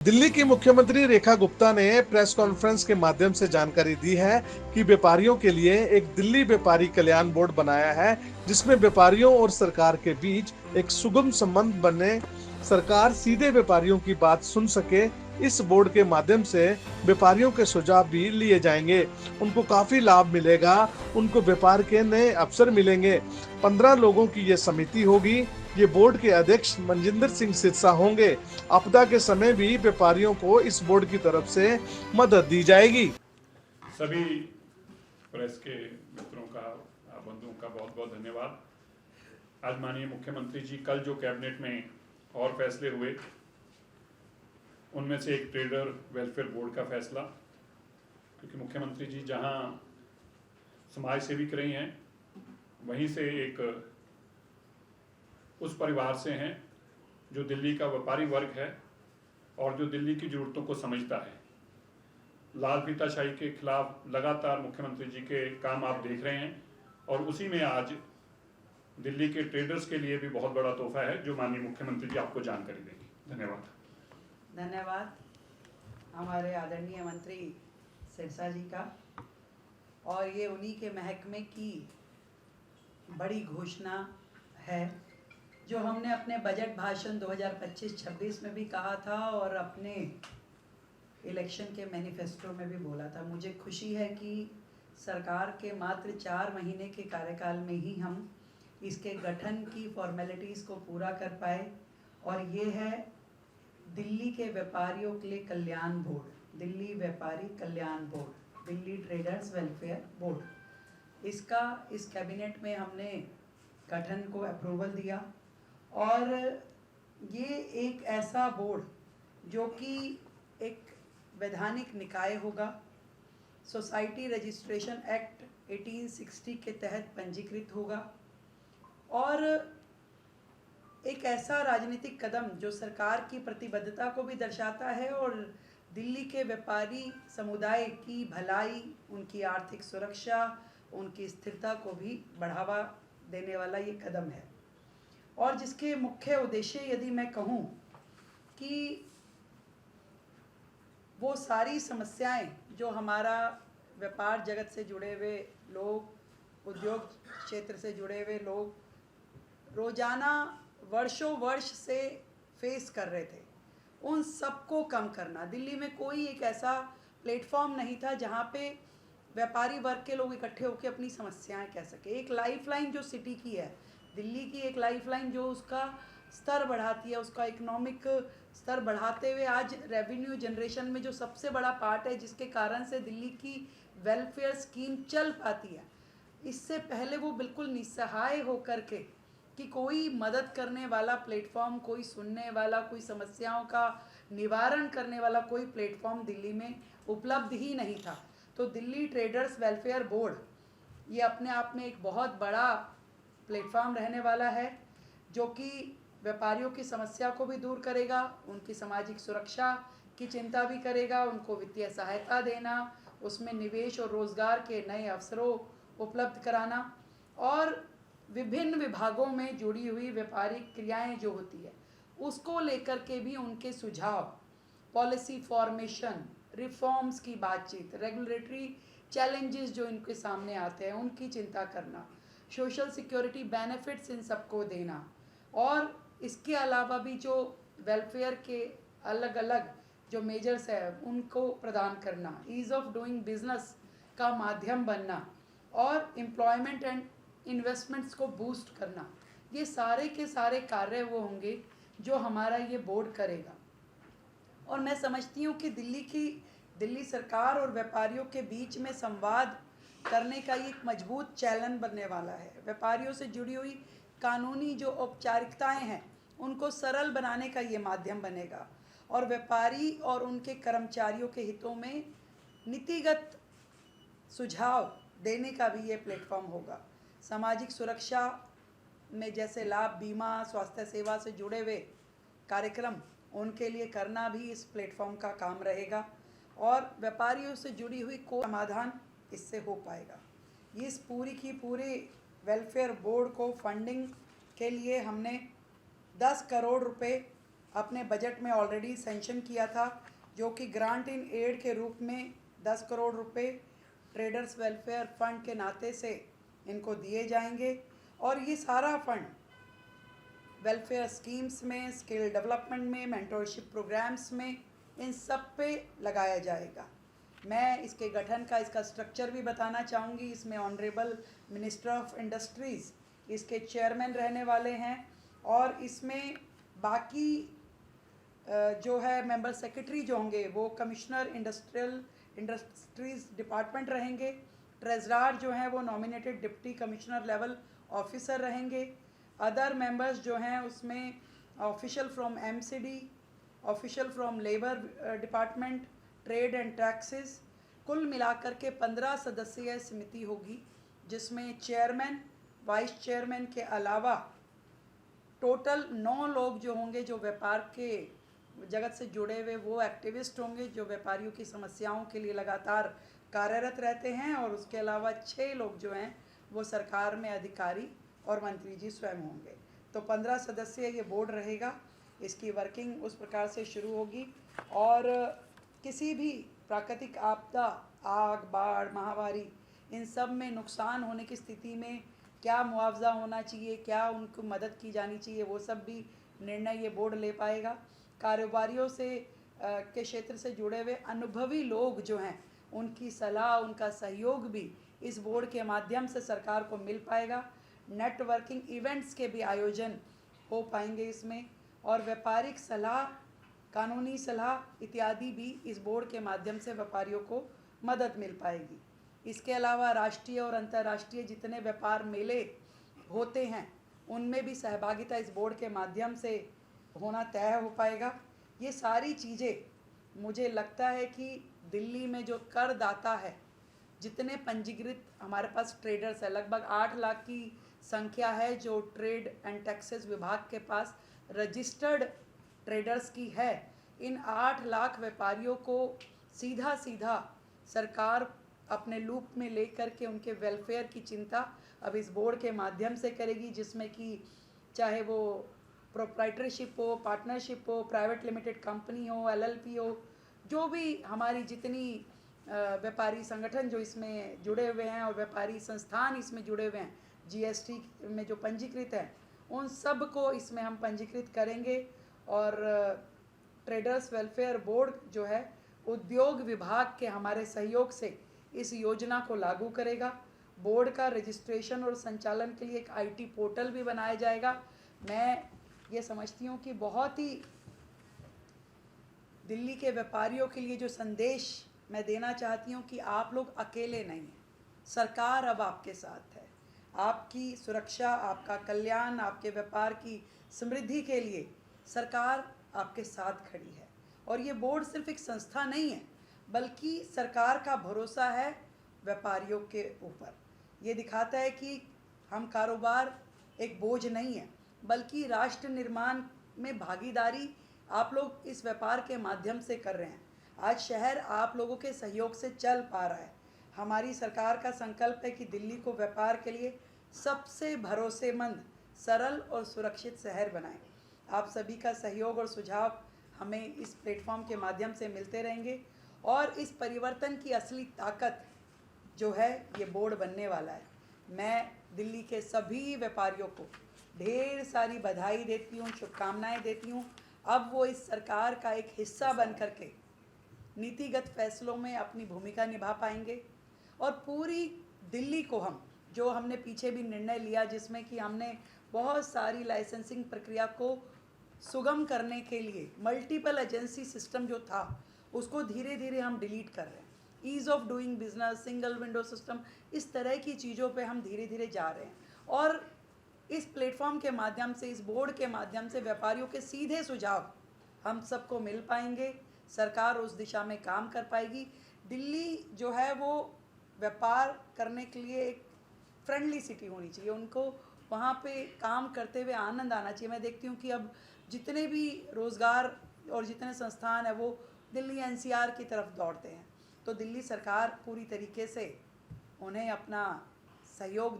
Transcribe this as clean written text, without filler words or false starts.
दिल्ली की मुख्यमंत्री रेखा गुप्ता ने प्रेस कॉन्फ्रेंस के माध्यम से जानकारी दी है कि व्यापारियों के लिए एक दिल्ली व्यापारी कल्याण बोर्ड बनाया है, जिसमें व्यापारियों और सरकार के बीच एक सुगम संबंध बने, सरकार सीधे व्यापारियों की बात सुन सके। इस बोर्ड के माध्यम से व्यापारियों के सुझाव भी लिए जाएंगे, उनको काफी लाभ मिलेगा, उनको व्यापार के नए अवसर मिलेंगे। 15 लोगों की ये समिति होगी। ये बोर्ड के अध्यक्ष मनजिंदर सिंह सिरसा होंगे। आपदा के समय भी व्यापारियों को इस बोर्ड की तरफ से मदद दी जाएगी। सभी प्रेस के मित्रों का, बंधुओं का बहुत बहुत धन्यवाद। आज माननीय मुख्यमंत्री जी कल जो कैबिनेट में और फैसले हुए, उनमें से एक ट्रेडर वेलफेयर बोर्ड का फैसला, क्योंकि मुख्यमंत्री जी जहां समाज सेविक रही हैं, वहीं से एक उस परिवार से हैं जो दिल्ली का व्यापारी वर्ग है और जो दिल्ली की ज़रूरतों को समझता है। लाल फीताशाही के खिलाफ लगातार मुख्यमंत्री जी के काम आप देख रहे हैं, और उसी में आज दिल्ली के ट्रेडर्स के लिए भी बहुत बड़ा तोहफा है जो माननीय मुख्यमंत्री जी आपको जानकारी देंगे। धन्यवाद हमारे आदरणीय मंत्री सिरसा जी का। और ये उन्हीं के महकमे की बड़ी घोषणा है जो हमने अपने बजट भाषण 2025-26 में भी कहा था और अपने इलेक्शन के मैनिफेस्टो में भी बोला था। मुझे खुशी है कि सरकार के मात्र 4 महीने के कार्यकाल में ही हम इसके गठन की फॉर्मेलिटीज़ को पूरा कर पाए, और ये है दिल्ली के व्यापारियों के लिए कल्याण बोर्ड, दिल्ली व्यापारी कल्याण board, Delhi traders welfare board. इसका इस कैबिनेट में हमने गठन को अप्रूवल दिया, और ये एक ऐसा बोर्ड जो कि एक वैधानिक निकाय होगा, सोसाइटी रजिस्ट्रेशन एक्ट 1860 के तहत पंजीकृत होगा, और एक ऐसा राजनीतिक कदम जो सरकार की प्रतिबद्धता को भी दर्शाता है और दिल्ली के व्यापारी समुदाय की भलाई, उनकी आर्थिक सुरक्षा, उनकी स्थिरता को भी बढ़ावा देने वाला ये कदम है। और जिसके मुख्य उद्देश्य यदि मैं कहूँ कि वो सारी समस्याएं जो हमारा व्यापार जगत से जुड़े हुए लोग, उद्योग क्षेत्र से जुड़े हुए लोग रोज़ाना वर्षों वर्ष से फेस कर रहे थे, उन सबको कम करना। दिल्ली में कोई एक ऐसा प्लेटफॉर्म नहीं था जहाँ पे व्यापारी वर्ग के लोग इकट्ठे होकर अपनी समस्याएं कह सके। एक लाइफलाइन जो सिटी की है, दिल्ली की एक लाइफलाइन जो उसका स्तर बढ़ाती है, उसका इकोनॉमिक स्तर बढ़ाते हुए आज रेवेन्यू जनरेशन में जो सबसे बड़ा पार्ट है, जिसके कारण से दिल्ली की वेलफेयर स्कीम चल पाती है। इससे पहले वो बिल्कुल निस्सहाय होकर के कि कोई मदद करने वाला प्लेटफॉर्म, कोई सुनने वाला, कोई समस्याओं का निवारण करने वाला कोई प्लेटफॉर्म दिल्ली में उपलब्ध ही नहीं था। तो दिल्ली ट्रेडर्स वेलफेयर बोर्ड ये अपने आप में एक बहुत बड़ा प्लेटफॉर्म रहने वाला है, जो कि व्यापारियों की समस्या को भी दूर करेगा, उनकी सामाजिक सुरक्षा की चिंता भी करेगा, उनको वित्तीय सहायता देना, उसमें निवेश और रोज़गार के नए अवसरों उपलब्ध कराना, और विभिन्न विभागों में जुड़ी हुई व्यापारिक क्रियाएं जो होती है उसको लेकर के भी उनके सुझाव, पॉलिसी फॉर्मेशन, रिफॉर्म्स की बातचीत, रेगुलेटरी चैलेंजेस जो इनके सामने आते हैं उनकी चिंता करना, सोशल सिक्योरिटी बेनिफिट्स इन सबको देना, और इसके अलावा भी जो वेलफेयर के अलग अलग जो मेजर्स है उनको प्रदान करना, ईज़ ऑफ डूइंग बिजनेस का माध्यम बनना, और एम्प्लॉयमेंट एंड इन्वेस्टमेंट्स को बूस्ट करना। ये सारे के सारे कार्य वो होंगे जो हमारा ये बोर्ड करेगा। और मैं समझती हूँ कि दिल्ली सरकार और व्यापारियों के बीच में संवाद करने का ये एक मजबूत चैनल बनने वाला है। व्यापारियों से जुड़ी हुई कानूनी जो औपचारिकताएं हैं उनको सरल बनाने का ये माध्यम बनेगा, और व्यापारी और उनके कर्मचारियों के हितों में नीतिगत सुझाव देने का भी ये प्लेटफॉर्म होगा। सामाजिक सुरक्षा में जैसे लाभ, बीमा, स्वास्थ्य सेवा से जुड़े हुए कार्यक्रम उनके लिए करना भी इस प्लेटफॉर्म का काम रहेगा, और व्यापारियों से जुड़ी हुई कोई समाधान इससे हो पाएगा। इस पूरी की पूरी वेलफेयर बोर्ड को फंडिंग के लिए हमने 10 करोड़ रुपए अपने बजट में ऑलरेडी सेंशन किया था, जो कि ग्रांट इन एड के रूप में 10 करोड़ रुपए ट्रेडर्स वेलफेयर फंड के नाते से इनको दिए जाएंगे। और ये सारा फंड वेलफेयर स्कीम्स में, स्किल डेवलपमेंट में, मेंटरशिप प्रोग्राम्स में, इन सब पे लगाया जाएगा। मैं इसके गठन का, इसका स्ट्रक्चर भी बताना चाहूँगी। इसमें ऑनरेबल मिनिस्टर ऑफ इंडस्ट्रीज़ इसके चेयरमैन रहने वाले हैं, और इसमें बाकी जो है मेंबर सेक्रेटरी जो होंगे वो कमिश्नर इंडस्ट्रीज़ डिपार्टमेंट रहेंगे। ट्रेजरार जो हैं वो nominated deputy commissioner level officer रहेंगे। अदर मेंबर्स जो हैं उसमें official from MCD, official from labour department, trade and taxes, कुल मिलाकर के 15 सदस्यीय समिति होगी, जिसमें चेयरमैन, वाइस चेयरमैन के अलावा टोटल 9 लोग जो होंगे जो व्यापार के जगत से जुड़े हुए वो एक्टिविस्ट होंगे, जो व्यापारियों की समस्याओं के लिए लगातार कार्यरत रहते हैं। और उसके अलावा 6 लोग जो हैं वो सरकार में अधिकारी और मंत्री जी स्वयं होंगे। तो 15 सदस्यीय ये बोर्ड रहेगा। इसकी वर्किंग उस प्रकार से शुरू होगी, और किसी भी प्राकृतिक आपदा, आग, बाढ़, महामारी, इन सब में नुकसान होने की स्थिति में क्या मुआवजा होना चाहिए, क्या उनको मदद की जानी चाहिए, वो सब भी निर्णय ये बोर्ड ले पाएगा। कारोबारियों से के क्षेत्र से जुड़े हुए अनुभवी लोग जो हैं उनकी सलाह, उनका सहयोग भी इस बोर्ड के माध्यम से सरकार को मिल पाएगा। नेटवर्किंग इवेंट्स के भी आयोजन हो पाएंगे इसमें, और व्यापारिक सलाह, कानूनी सलाह इत्यादि भी इस बोर्ड के माध्यम से व्यापारियों को मदद मिल पाएगी। इसके अलावा राष्ट्रीय और अंतर्राष्ट्रीय जितने व्यापार मेले होते हैं उनमें भी सहभागिता इस बोर्ड के माध्यम से होना तय हो पाएगा। ये सारी चीज़ें मुझे लगता है कि दिल्ली में जो करदाता है, जितने पंजीकृत हमारे पास ट्रेडर्स है, लगभग 8 लाख की संख्या है जो ट्रेड एंड टैक्सेस विभाग के पास रजिस्टर्ड ट्रेडर्स की है। इन 8 लाख व्यापारियों को सीधा सीधा सरकार अपने लूप में लेकर के उनके वेलफेयर की चिंता अब इस बोर्ड के माध्यम से करेगी, जिसमें कि चाहे वो प्रोप्राइटरशिप हो, पार्टनरशिप हो, प्राइवेट लिमिटेड कंपनी हो, एलएलपी हो, जो भी हमारी जितनी व्यापारी संगठन जो इसमें जुड़े हुए हैं और व्यापारी संस्थान इसमें जुड़े हुए हैं, जीएसटी में जो पंजीकृत हैं, उन सब को इसमें हम पंजीकृत करेंगे। और ट्रेडर्स वेलफेयर बोर्ड जो है उद्योग विभाग के हमारे सहयोग से इस योजना को लागू करेगा। बोर्ड का रजिस्ट्रेशन और संचालन के लिए एक आईटी पोर्टल भी बनाया जाएगा। मैं ये समझती हूँ कि बहुत ही दिल्ली के व्यापारियों के लिए जो संदेश मैं देना चाहती हूँ कि आप लोग अकेले नहीं हैं, सरकार अब आपके साथ है। आपकी सुरक्षा, आपका कल्याण, आपके व्यापार की समृद्धि के लिए सरकार आपके साथ खड़ी है। और ये बोर्ड सिर्फ एक संस्था नहीं है, बल्कि सरकार का भरोसा है व्यापारियों के ऊपर। ये दिखाता है कि हम कारोबार एक बोझ नहीं है, बल्कि राष्ट्र निर्माण में भागीदारी आप लोग इस व्यापार के माध्यम से कर रहे हैं। आज शहर आप लोगों के सहयोग से चल पा रहा है। हमारी सरकार का संकल्प है कि दिल्ली को व्यापार के लिए सबसे भरोसेमंद, सरल और सुरक्षित शहर बनाएं। आप सभी का सहयोग और सुझाव हमें इस प्लेटफॉर्म के माध्यम से मिलते रहेंगे, और इस परिवर्तन की असली ताकत जो है ये बोर्ड बनने वाला है। मैं दिल्ली के सभी व्यापारियों को ढेर सारी बधाई देती हूँ, शुभकामनाएं देती हूँ। अब वो इस सरकार का एक हिस्सा बन करके नीतिगत फैसलों में अपनी भूमिका निभा पाएंगे, और पूरी दिल्ली को हमने पीछे भी निर्णय लिया, जिसमें कि हमने बहुत सारी लाइसेंसिंग प्रक्रिया को सुगम करने के लिए मल्टीपल एजेंसी सिस्टम जो था उसको धीरे धीरे हम डिलीट कर रहे हैं। Ease of doing business, single window system, इस तरह की चीज़ों पे हम धीरे धीरे जा रहे हैं। और इस प्लेटफॉर्म के माध्यम से, इस बोर्ड के माध्यम से व्यापारियों के सीधे सुझाव हम सबको मिल पाएंगे। सरकार उस दिशा में काम कर पाएगी। दिल्ली जो है वो व्यापार करने के लिए एक फ्रेंडली सिटी होनी चाहिए। उनको वहाँ पे काम करते हुए आनंद आना चाहिए। मैं देखती हूँ कि अब जितने भी रोज़गार और जितने संस्थान हैं वो दिल्ली एनसीआर की तरफ दौड़ते हैं। तो दिल्ली सरकार पूरी तरीके से उन्हें अपना सहयोग